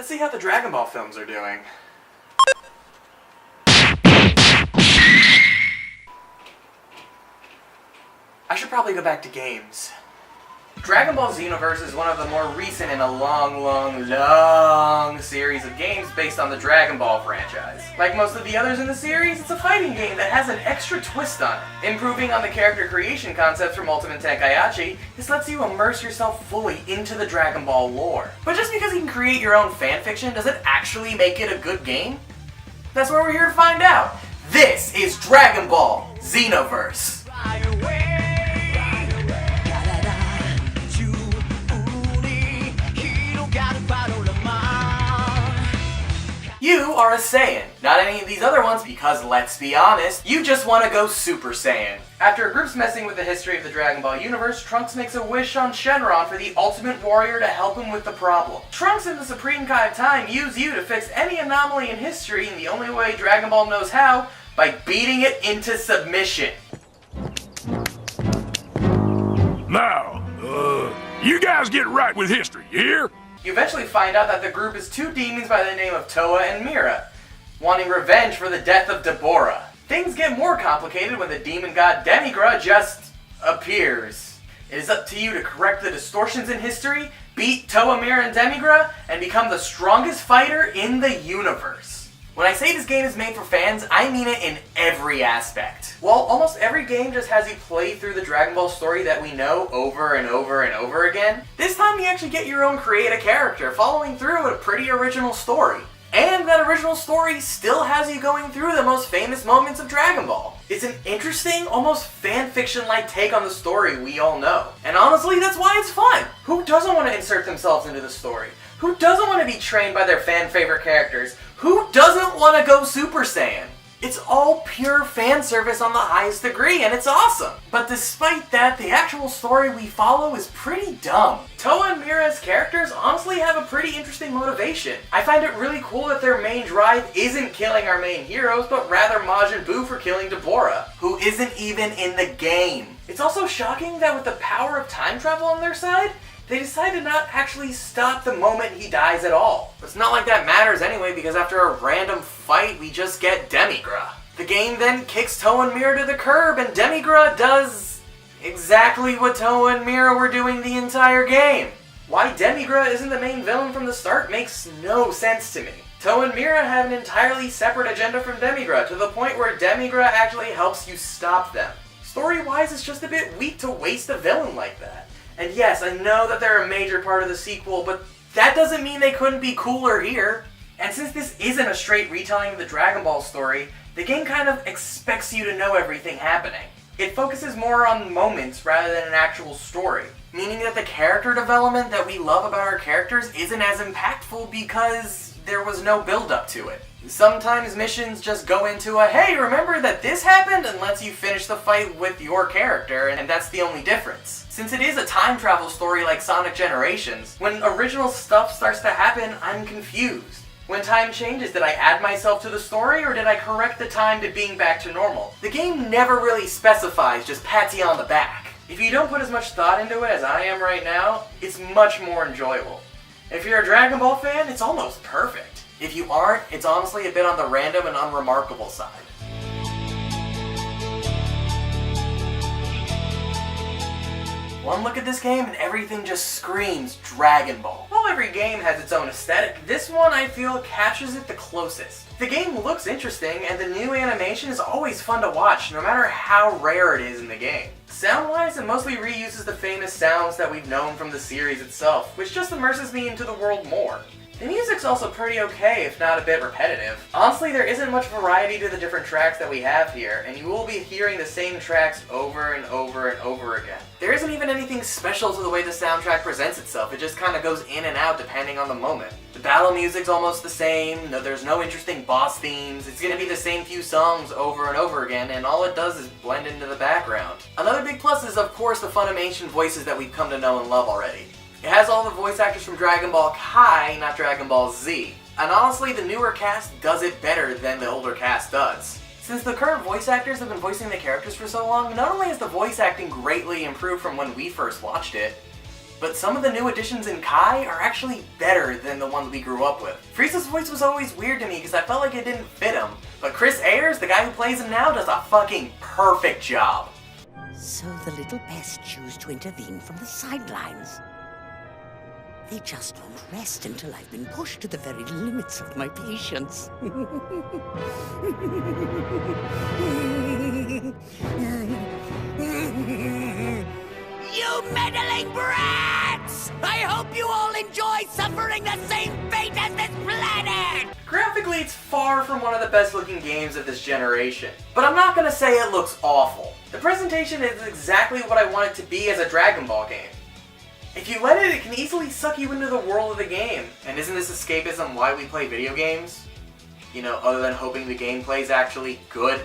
Let's see how the Dragon Ball films are doing. I should probably go back to games. Dragonball Xenoverse is one of the more recent in a long series of games based on the Dragon Ball franchise. Like most of the others in the series, it's a fighting game that has an extra twist on it. Improving on the character creation concepts from Ultimate Tenkaichi, this lets you immerse yourself fully into the Dragon Ball lore. But just because you can create your own fanfiction, does it actually make it a good game? That's what we're here to find out. This is Dragon Ball Xenoverse. You are a Saiyan, not any of these other ones because, let's be honest, you just want to go Super Saiyan. After a group's messing with the history of the Dragon Ball universe, Trunks makes a wish on Shenron for the ultimate warrior to help him with the problem. Trunks and the Supreme Kai of Time use you to fix any anomaly in history, and the only way Dragon Ball knows how, by beating it into submission. Now, you guys get right with history, you hear? You eventually find out that the group is two demons by the name of Toa and Mira, wanting revenge for the death of Deborah. Things get more complicated when the demon god Demigra just appears. It is up to you to correct the distortions in history, beat Toa, Mira, and Demigra, and become the strongest fighter in the universe. When I say this game is made for fans, I mean it in every aspect. While almost every game just has you play through the Dragon Ball story that we know over and over and over again, this time you actually get your own create a character, following through a pretty original story. And that original story still has you going through the most famous moments of Dragon Ball. It's an interesting, almost fanfiction-like take on the story we all know. And honestly, that's why it's fun. Who doesn't want to insert themselves into the story? Who doesn't want to be trained by their fan-favorite characters? Who doesn't want to go Super Saiyan? It's all pure fan service on the highest degree, and it's awesome. But despite that, the actual story we follow is pretty dumb. Toa and Mira's characters honestly have a pretty interesting motivation. I find it really cool that their main drive isn't killing our main heroes, but rather Majin Buu for killing Deborah, who isn't even in the game. It's also shocking that with the power of time travel on their side, they decide to not actually stop the moment he dies at all. But it's not like that matters anyway, because after a random fight, we just get Demigra. The game then kicks Toa and Mira to the curb, and Demigra does exactly what Toa and Mira were doing the entire game. Why Demigra isn't the main villain from the start makes no sense to me. Toa and Mira have an entirely separate agenda from Demigra, to the point where Demigra actually helps you stop them. Story-wise, it's just a bit weak to waste a villain like that. And yes, I know that they're a major part of the sequel, but that doesn't mean they couldn't be cooler here. And since this isn't a straight retelling of the Dragon Ball story, the game kind of expects you to know everything happening. It focuses more on moments rather than an actual story, meaning that the character development that we love about our characters isn't as impactful because there was no build-up to it. Sometimes missions just go into a, hey, remember that this happened, and lets you finish the fight with your character, and that's the only difference. Since it is a time travel story like Sonic Generations, when original stuff starts to happen, I'm confused. When time changes, did I add myself to the story, or did I correct the time to being back to normal? The game never really specifies, just pats you on the back. If you don't put as much thought into it as I am right now, it's much more enjoyable. If you're a Dragon Ball fan, it's almost perfect. If you aren't, it's honestly a bit on the random and unremarkable side. One look at this game and everything just screams Dragon Ball. While every game has its own aesthetic, this one I feel captures it the closest. The game looks interesting, and the new animation is always fun to watch, no matter how rare it is in the game. Sound-wise, it mostly reuses the famous sounds that we've known from the series itself, which just immerses me into the world more. The music's also pretty okay, if not a bit repetitive. Honestly, there isn't much variety to the different tracks that we have here, and you will be hearing the same tracks over and over and over again. There isn't even anything special to the way the soundtrack presents itself, it just kind of goes in and out depending on the moment. The battle music's almost the same, there's no interesting boss themes, it's gonna be the same few songs over and over again, and all it does is blend into the background. Another big plus is, of course, the Funimation voices that we've come to know and love already. It has all the voice actors from Dragon Ball Kai, not Dragon Ball Z. And honestly, the newer cast does it better than the older cast does. Since the current voice actors have been voicing the characters for so long, not only has the voice acting greatly improved from when we first watched it, but some of the new additions in Kai are actually better than the ones we grew up with. Frieza's voice was always weird to me because I felt like it didn't fit him, but Chris Ayers, the guy who plays him now, does a fucking perfect job. So the little pests choose to intervene from the sidelines. They just won't rest until I've been pushed to the very limits of my patience. You meddling brats! I hope you all enjoy suffering the same fate as this planet! Graphically, it's far from one of the best looking games of this generation, but I'm not gonna say it looks awful. The presentation is exactly what I want it to be as a Dragon Ball game. If you let it, it can easily suck you into the world of the game. And isn't this escapism why we play video games? You know, other than hoping the gameplay's actually good?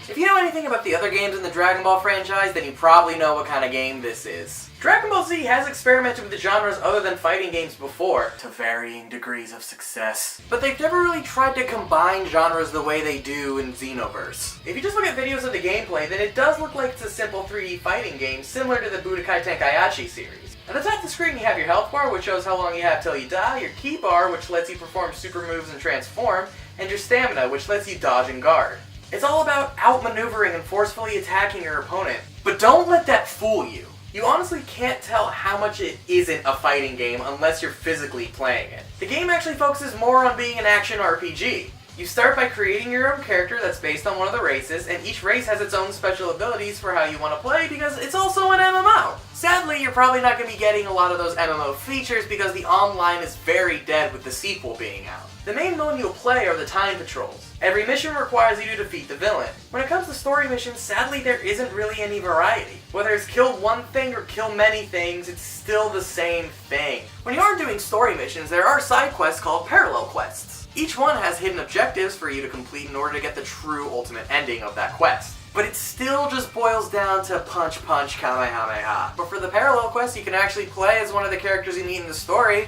If you know anything about the other games in the Dragon Ball franchise, then you probably know what kind of game this is. Dragon Ball Z has experimented with the genres other than fighting games before, to varying degrees of success. But they've never really tried to combine genres the way they do in Xenoverse. If you just look at videos of the gameplay, then it does look like it's a simple 3D fighting game similar to the Budokai Tenkaichi series. At the top of the screen you have your health bar, which shows how long you have till you die, your ki bar, which lets you perform super moves and transform, and your stamina, which lets you dodge and guard. It's all about outmaneuvering and forcefully attacking your opponent. But don't let that fool you. You honestly can't tell how much it isn't a fighting game unless you're physically playing it. The game actually focuses more on being an action RPG. You start by creating your own character that's based on one of the races, and each race has its own special abilities for how you want to play because it's also an MMO. Sadly, you're probably not going to be getting a lot of those MMO features because the online is very dead with the sequel being out. The main mode you'll play are the time patrols. Every mission requires you to defeat the villain. When it comes to story missions, sadly there isn't really any variety. Whether it's kill one thing or kill many things, it's still the same thing. When you aren't doing story missions, there are side quests called parallel quests. Each one has hidden objectives for you to complete in order to get the true ultimate ending of that quest. But it still just boils down to punch punch kamehameha. But for the parallel quests, you can actually play as one of the characters you meet in the story.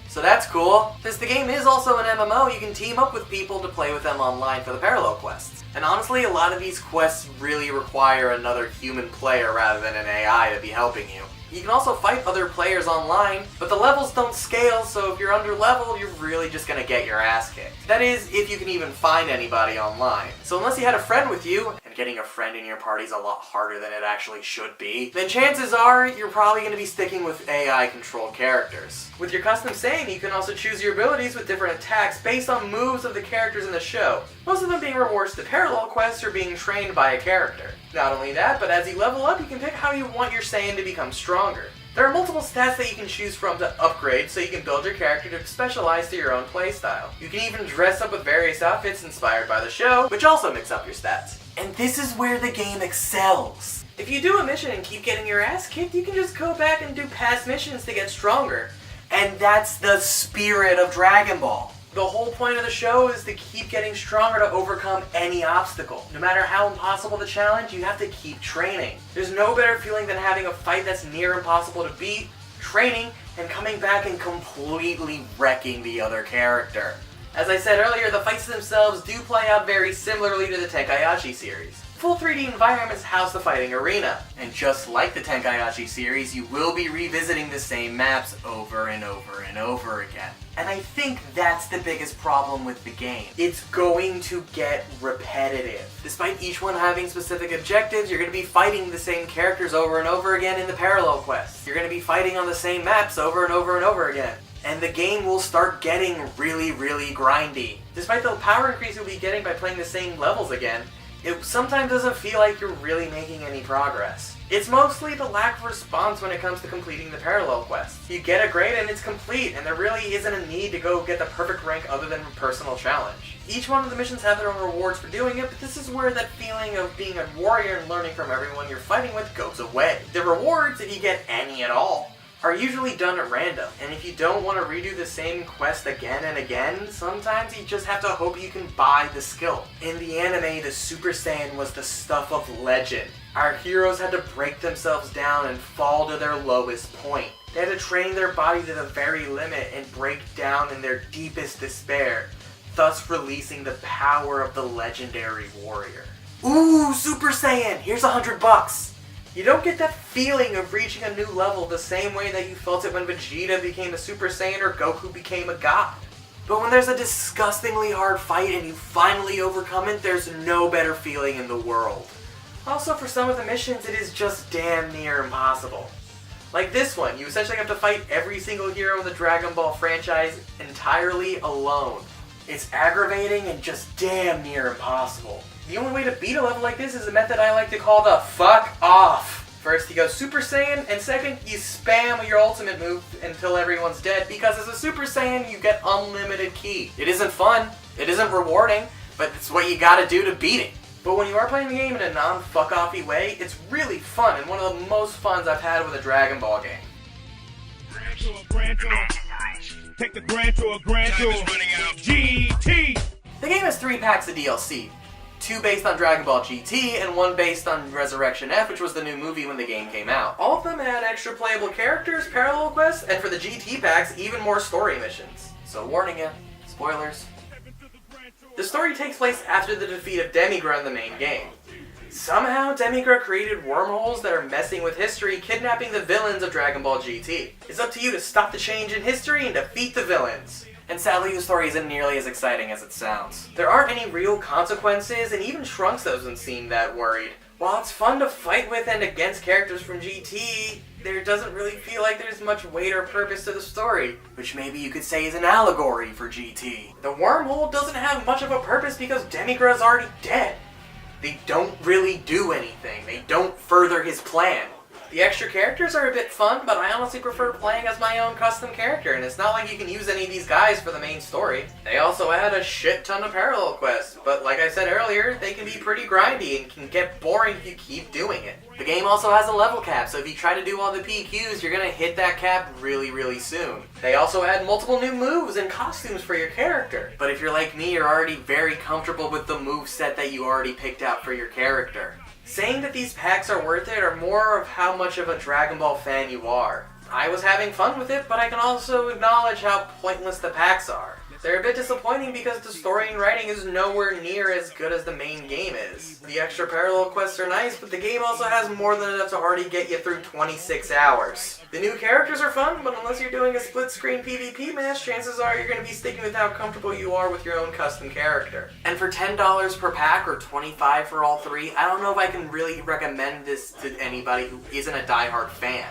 So that's cool. Since the game is also an MMO, you can team up with people to play with them online for the parallel quests. And honestly, a lot of these quests really require another human player rather than an AI to be helping you. You can also fight other players online, but the levels don't scale, so if you're under level, you're really just gonna get your ass kicked. That is, if you can even find anybody online. So unless you had a friend with you, and getting a friend in your party is a lot harder than it actually should be, then chances are you're probably gonna be sticking with AI-controlled characters. With your custom saying, you can also choose your abilities with different attacks based on moves of the characters in the show, most of them being rewards to parallel quests or being trained by a character. Not only that, but as you level up, you can pick how you want your Saiyan to become stronger. There are multiple stats that you can choose from to upgrade, so you can build your character to specialize to your own playstyle. You can even dress up with various outfits inspired by the show, which also mix up your stats. And this is where the game excels. If you do a mission and keep getting your ass kicked, you can just go back and do past missions to get stronger. And that's the spirit of Dragon Ball. The whole point of the show is to keep getting stronger to overcome any obstacle. No matter how impossible the challenge, you have to keep training. There's no better feeling than having a fight that's near impossible to beat, training, and coming back and completely wrecking the other character. As I said earlier, the fights themselves do play out very similarly to the Tenkaichi series. Full 3D environments house the fighting arena, and just like the Tenkaichi series, you will be revisiting the same maps over and over and over again. And I think that's the biggest problem with the game. It's going to get repetitive. Despite each one having specific objectives, you're going to be fighting the same characters over and over again in the parallel quests. You're going to be fighting on the same maps over and over and over again. And the game will start getting really, really grindy. Despite the power increase you'll be getting by playing the same levels again, it sometimes doesn't feel like you're really making any progress. It's mostly the lack of response when it comes to completing the parallel quests. You get a grade and it's complete, and there really isn't a need to go get the perfect rank other than a personal challenge. Each one of the missions have their own rewards for doing it, but this is where that feeling of being a warrior and learning from everyone you're fighting with goes away. The rewards, if you get any at all, are usually done at random, and if you don't want to redo the same quest again and again, sometimes you just have to hope you can buy the skill. In the anime, the Super Saiyan was the stuff of legend. Our heroes had to break themselves down and fall to their lowest point. They had to train their body to the very limit and break down in their deepest despair, thus releasing the power of the legendary warrior. ooh, Super Saiyan, here's $100. You don't get that feeling of reaching a new level the same way that you felt it when Vegeta became a Super Saiyan or Goku became a god. But when there's a disgustingly hard fight and you finally overcome it, there's no better feeling in the world. Also, for some of the missions, it is just damn near impossible. Like this one, you essentially have to fight every single hero in the Dragon Ball franchise entirely alone. It's aggravating and just damn near impossible. The only way to beat a level like this is a method I like to call the fuck off. First you go Super Saiyan, and second you spam your ultimate move until everyone's dead, because as a Super Saiyan you get unlimited ki. It isn't fun, it isn't rewarding, but it's what you gotta do to beat it. But when you are playing the game in a non-fuck-offy way, it's really fun, and one of the most funs I've had with a Dragon Ball game. Take the Grand Tour, Grand Tour. GT. The game has 3 packs of DLC. 2 based on Dragon Ball GT, and 1 based on Resurrection F, which was the new movie when the game came out. All of them had extra playable characters, parallel quests, and for the GT packs, even more story missions. So warning ya, spoilers. The story takes place after the defeat of Demigra in the main game. Somehow, Demigra created wormholes that are messing with history, kidnapping the villains of Dragon Ball GT. It's up to you to stop the change in history and defeat the villains. And sadly, the story isn't nearly as exciting as it sounds. There aren't any real consequences, and even Trunks doesn't seem that worried. While it's fun to fight with and against characters from GT, there doesn't really feel like there's much weight or purpose to the story, which maybe you could say is an allegory for GT. The wormhole doesn't have much of a purpose because Demigra is already dead. They don't really do anything. They don't further his plan. The extra characters are a bit fun, but I honestly prefer playing as my own custom character, and it's not like you can use any of these guys for the main story. They also add a shit ton of parallel quests, but like I said earlier, they can be pretty grindy and can get boring if you keep doing it. The game also has a level cap, so if you try to do all the PQs, you're gonna hit that cap really soon. They also add multiple new moves and costumes for your character, but if you're like me, you're already very comfortable with the moveset that you already picked out for your character. Saying that these packs are worth it are more of how much of a Dragon Ball fan you are. I was having fun with it, but I can also acknowledge how pointless the packs are. They're a bit disappointing because the story and writing is nowhere near as good as the main game is. The extra parallel quests are nice, but the game also has more than enough to already get you through 26 hours. The new characters are fun, but unless you're doing a split-screen PvP match, chances are you're going to be sticking with how comfortable you are with your own custom character. And for $10 per pack, or $25 for all 3, I don't know if I can really recommend this to anybody who isn't a diehard fan.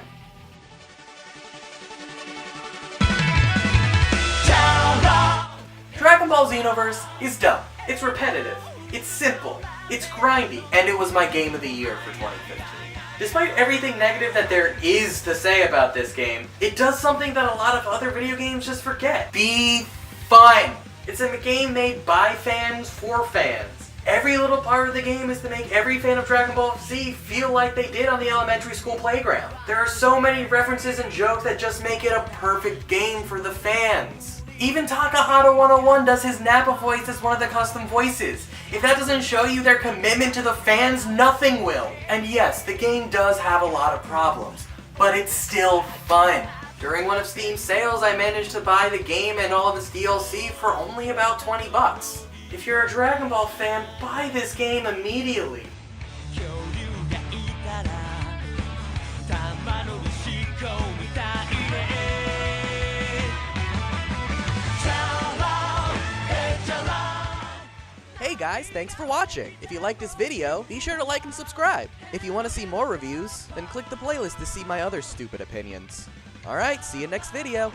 Dragon Ball Xenoverse is dumb, it's repetitive, it's simple, it's grindy, and it was my game of the year for 2015. Despite everything negative that there is to say about this game, it does something that a lot of other video games just forget. Be fun! It's a game made by fans for fans. Every little part of the game is to make every fan of Dragon Ball Z feel like they did on the elementary school playground. There are so many references and jokes that just make it a perfect game for the fans. Even Takahata 101 does his Nappa voice as one of the custom voices. If that doesn't show you their commitment to the fans, nothing will. And yes, the game does have a lot of problems, but it's still fun. During one of Steam's sales, I managed to buy the game and all of its DLC for only about $20. If you're a Dragon Ball fan, buy this game immediately. Hey guys, thanks for watching. If you like this video, be sure to like and subscribe. If you want to see more reviews, then click the playlist to see my other stupid opinions. Alright, see you next video.